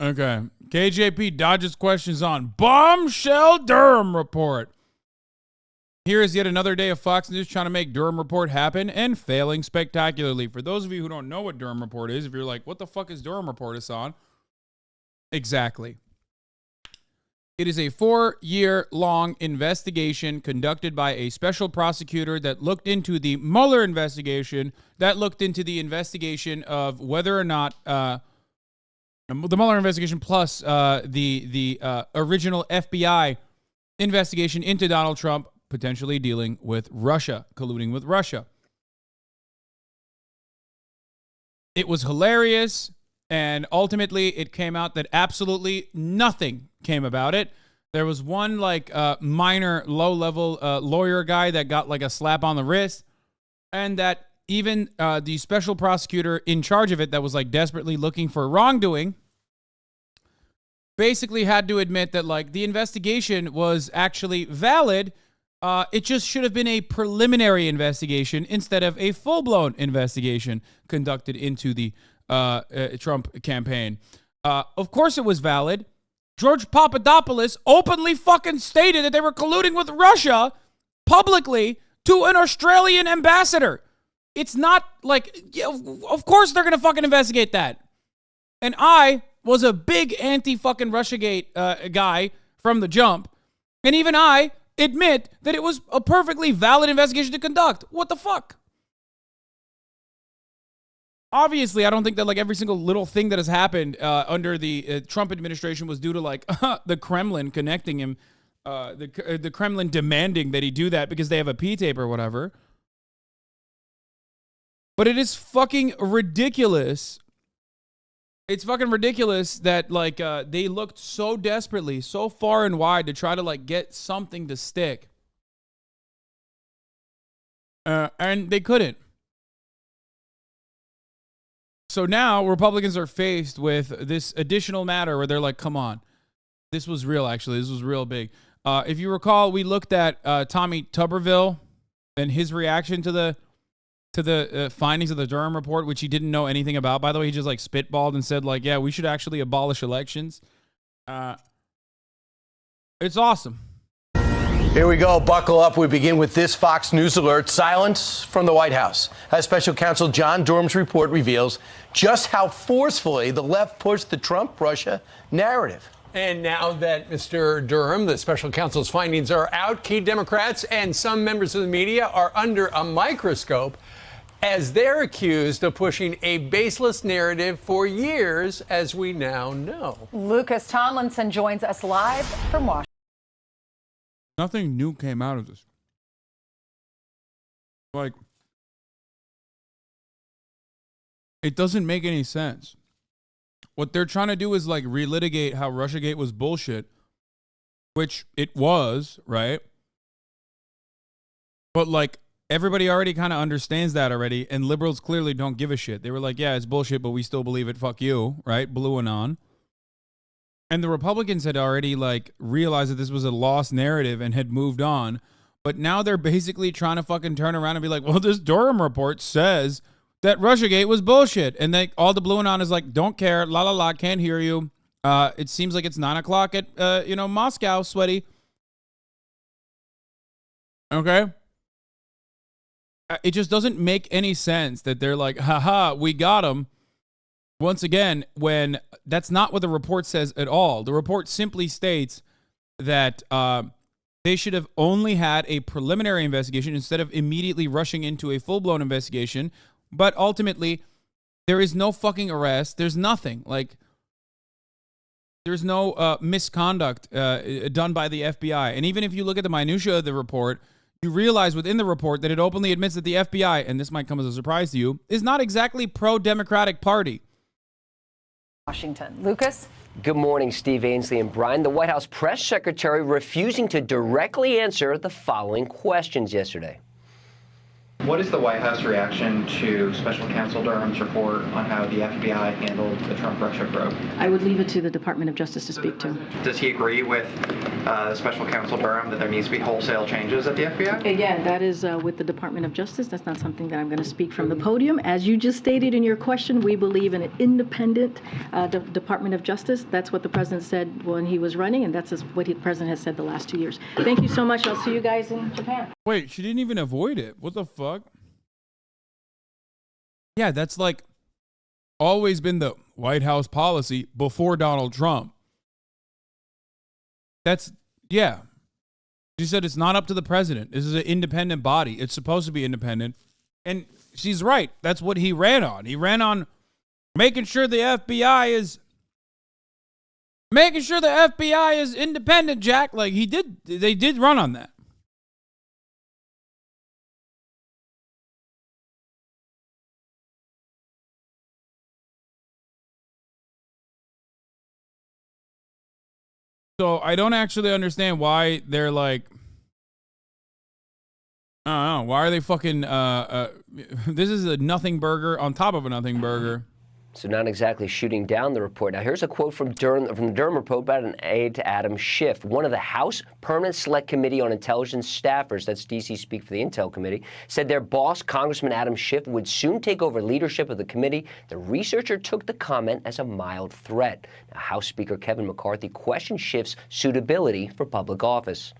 Okay. KJP dodges questions on bombshell Durham report. Here is yet another day of Fox News trying to make Durham report happen and failing spectacularly. For those of you who don't know what Durham report is, if you're like, what the fuck is Durham report, Hasan? Exactly. It is a 4-year-long investigation conducted by a special prosecutor that looked into the Mueller investigation, that looked into the investigation of whether or not the Mueller investigation plus the original FBI investigation into Donald Trump potentially dealing with Russia, colluding with Russia. It was hilarious, and ultimately it came out that absolutely nothing came about it. There was one minor low-level lawyer guy that got like a slap on the wrist, and that even the special prosecutor in charge of it that was like desperately looking for wrongdoing basically had to admit that like the investigation was actually valid. It just should have been a preliminary investigation instead of a full-blown investigation conducted into the Trump campaign. Of course it was valid. George Papadopoulos openly fucking stated that they were colluding with Russia publicly to an Australian ambassador. It's not like, of course they're going to fucking investigate that. And I was a big anti-fucking Russiagate guy from the jump. And even I admit that it was a perfectly valid investigation to conduct. What the fuck? Obviously, I don't think that like every single little thing that has happened under the Trump administration was due to like the Kremlin connecting him, the Kremlin demanding that he do that because they have a P-tape or whatever. But it is fucking ridiculous. It's fucking ridiculous that like they looked so desperately, so far and wide to try to like get something to stick. And they couldn't. So now Republicans are faced with this additional matter where they're like, come on. This was real, actually. This was real big. If you recall, we looked at Tommy Tuberville and his reaction to the findings of the Durham report, which he didn't know anything about. By the way, he just like spitballed and said like, yeah, we should actually abolish elections. It's awesome. Here we go. Buckle up. We begin with this Fox News alert. Silence from the White House as Special Counsel John Durham's report reveals just how forcefully the left pushed the Trump-Russia narrative. And now that Mr. Durham, the special counsel's findings are out, key Democrats and some members of the media are under a microscope as they're accused of pushing a baseless narrative for years, as we now know. Lucas Tomlinson joins us live from Washington. Nothing new came out of this. Like, it doesn't make any sense. What they're trying to do is like relitigate how Russiagate was bullshit, which it was, right? But like everybody already kind of understands that already, and liberals clearly don't give a shit. They were like, yeah, it's bullshit, but we still believe it. Fuck you, right? Blue and on. And the Republicans had already like realized that this was a lost narrative and had moved on. But now they're basically trying to fucking turn around and be like, well, this Durham report says that Russiagate was bullshit. And they, all the blue and on is like, don't care. La la la, can't hear you. It seems like it's 9 o'clock at, Moscow, sweaty. Okay. It just doesn't make any sense that they're like, haha, we got him. Once again, when that's not what the report says at all. The report simply states that they should have only had a preliminary investigation instead of immediately rushing into a full-blown investigation. But ultimately, there is no fucking arrest. There's nothing. Like, there's no misconduct done by the FBI. And even if you look at the minutia of the report, you realize within the report that it openly admits that the FBI, and this might come as a surprise to you, is not exactly pro-Democratic Party. Washington. Lucas? Good morning, Steve Ainsley and Brian. The White House press secretary refusing to directly answer the following questions yesterday. What is the White House reaction to Special Counsel Durham's report on how the FBI handled the Trump-Russia probe? I would leave it to the Department of Justice to speak to. Does he agree with Special Counsel Durham that there needs to be wholesale changes at the FBI? Again, that is with the Department of Justice. That's not something that I'm going to speak from the podium. As you just stated in your question, we believe in an independent Department of Justice. That's what the president said when he was running, and that's what the president has said the last 2 years. Thank you so much. I'll see you guys in Japan. Wait, she didn't even avoid it. What the fuck? Yeah, that's like always been the White House policy before Donald Trump. Yeah. She said it's not up to the president. This is an independent body. It's supposed to be independent. And she's right. That's what he ran on. He ran on making sure the FBI is independent, Jack. Like they did run on that. So I don't actually understand why they're like, I don't know, why are they fucking, this is a nothing burger on top of a nothing burger. So not exactly shooting down the report. Now here's a quote from the Durham report about an aide to Adam Schiff. One of the House Permanent Select Committee on Intelligence staffers, that's DC speak for the Intel Committee, said their boss, Congressman Adam Schiff, would soon take over leadership of the committee. The researcher took the comment as a mild threat. Now, House Speaker Kevin McCarthy questioned Schiff's suitability for public office.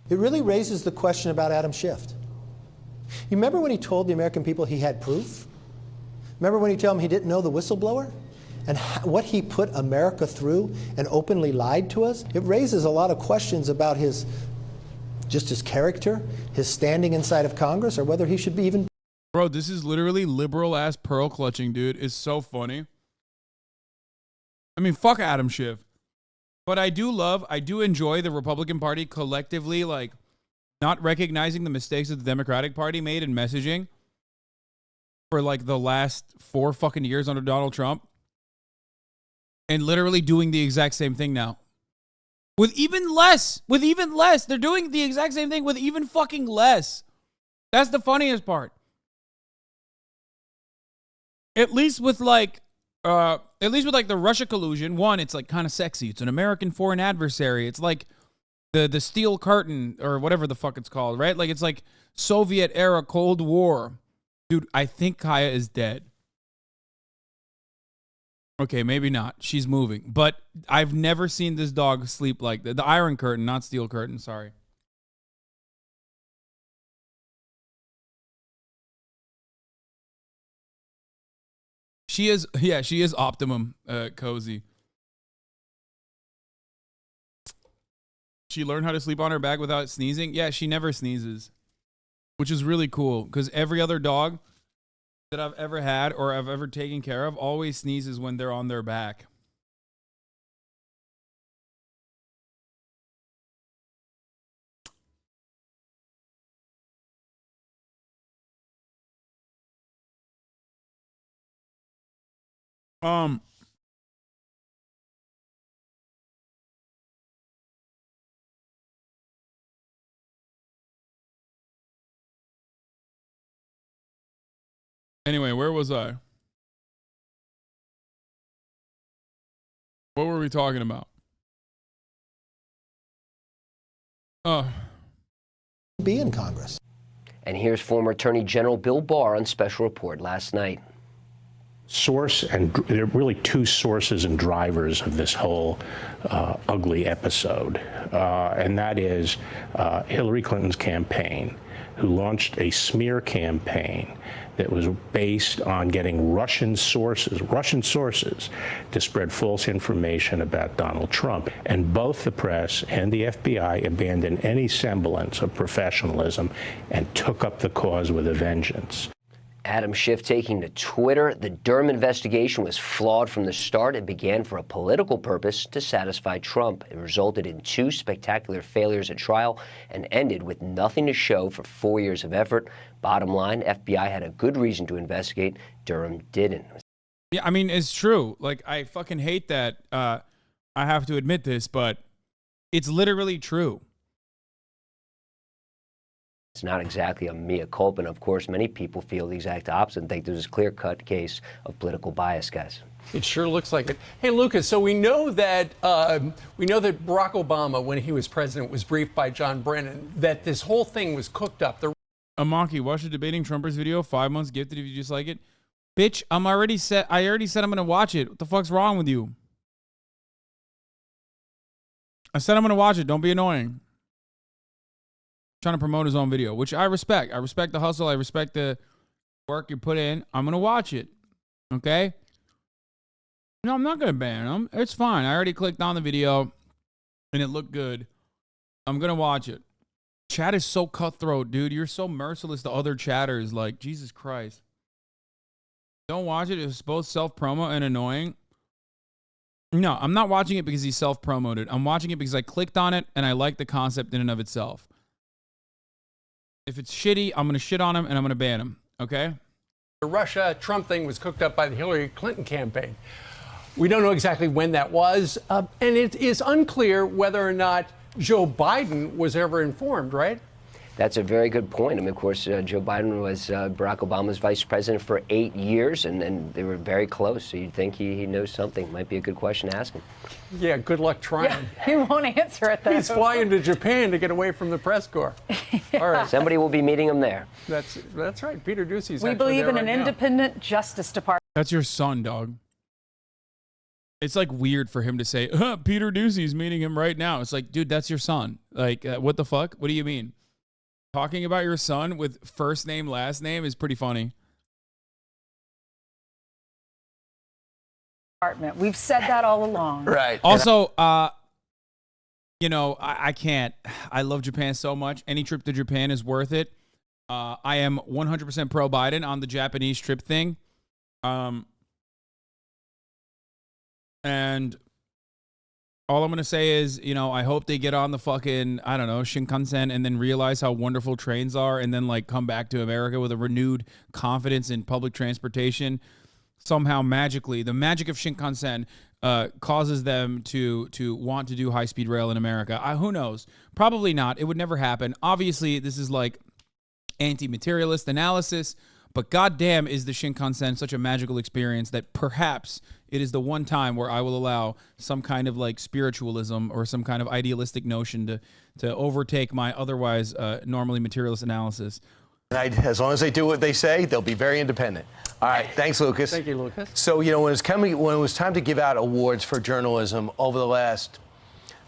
It really raises the question about Adam Schiff. You remember when he told the American people he had proof? Remember when he told them he didn't know the whistleblower? And what he put America through and openly lied to us? It raises a lot of questions about his character, his standing inside of Congress, or whether he should be even... Bro, this is literally liberal-ass pearl clutching, dude. It's so funny. I mean, fuck Adam Schiff. But I do enjoy the Republican Party collectively, like, not recognizing the mistakes that the Democratic Party made in messaging for like the last 4 fucking years under Donald Trump, and literally doing the exact same thing now with even less. They're doing the exact same thing with even fucking less. That's the funniest part. At least with like the Russia collusion, one, it's like kind of sexy. It's an American foreign adversary. It's like the Steel Curtain or whatever the fuck it's called, right? Like it's like Soviet era Cold War. Dude, I think Kaya is dead. Okay, maybe not. She's moving. But I've never seen this dog sleep like that. The Iron Curtain, not Steel Curtain, sorry. She is optimum cozy. She learned how to sleep on her back without sneezing? Yeah, she never sneezes. Which is really cool, because every other dog that I've ever had or I've ever taken care of always sneezes when they're on their back. Anyway, where was I? What were we talking about? be in Congress. And here's former Attorney General Bill Barr on special report last night. Source, and there are really two sources and drivers of this whole ugly episode, and that is Hillary Clinton's campaign, who launched a smear campaign that was based on getting Russian sources to spread false information about Donald Trump. And both the press and the FBI abandoned any semblance of professionalism and took up the cause with a vengeance. Adam Schiff taking to Twitter. The Durham investigation was flawed from the start. It began for a political purpose to satisfy Trump. It resulted in 2 spectacular failures at trial and ended with nothing to show for 4 years of effort. Bottom line, FBI had a good reason to investigate. Durham didn't. Yeah, I mean, it's true. Like, I fucking hate that I have to admit this, but it's literally true. It's not exactly a mea culpa, and of course, many people feel the exact opposite and think there's a clear-cut case of political bias, guys. It sure looks like it. Hey, Lucas, so we know that Barack Obama, when he was president, was briefed by John Brennan that this whole thing was cooked up. Amaki, watch the Debating Trumpers video, 5 months gifted if you just like it. Bitch, I already said I'm going to watch it. What the fuck's wrong with you? I said I'm going to watch it. Don't be annoying. Trying to promote his own video, which I respect. I respect the hustle. I respect the work you put in. I'm going to watch it. Okay? No, I'm not going to ban him. It's fine. I already clicked on the video and it looked good. I'm going to watch it. Chat is so cutthroat, dude. You're so merciless to other chatters. Like, Jesus Christ. Don't watch it. It's both self-promo and annoying. No, I'm not watching it because he self-promoted. I'm watching it because I clicked on it and I like the concept in and of itself. If it's shitty, I'm going to shit on him and I'm going to ban him. Okay? The Russia-Trump thing was cooked up by the Hillary Clinton campaign. We don't know exactly when that was, and it is unclear whether or not Joe Biden was ever informed, right? That's a very good point. I mean, of course, Joe Biden was Barack Obama's vice president for 8 years, and they were very close. So you'd think he knows something. Might be a good question to ask him. Yeah, good luck trying. Yeah, he won't answer it, though. He's flying to Japan to get away from the press corps. All right. Somebody will be meeting him there. That's right. Peter Ducey's We actually believe there in an right now. independent Justice Department. That's your son, dog. It's like weird for him to say, Peter Ducey's meeting him right now. It's like, dude, that's your son. Like, what the fuck? What do you mean? Talking about your son with first name, last name is pretty funny. We've said that all along. Right. Also, you know, I can't. I love Japan so much. Any trip to Japan is worth it. I am 100% pro Biden on the Japanese trip thing. And all I'm going to say is, you know, I hope they get on the fucking, I don't know, Shinkansen and then realize how wonderful trains are and then like come back to America with a renewed confidence in public transportation. Somehow magically, the magic of Shinkansen causes them to want to do high-speed rail in America. Who knows? Probably not. It would never happen. Obviously, this is like anti-materialist analysis, but goddamn is the Shinkansen such a magical experience that perhaps it is the one time where I will allow some kind of like spiritualism or some kind of idealistic notion to overtake my otherwise normally materialist analysis. As long as they do what they say, they'll be very independent. All right. Thanks, Lucas. Thank you, Lucas. So, you know, when it was time to give out awards for journalism over the last,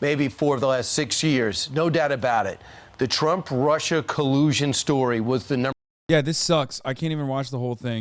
maybe 4 of the last 6 years, no doubt about it, the Trump-Russia collusion story was the number. Yeah, this sucks. I can't even watch the whole thing.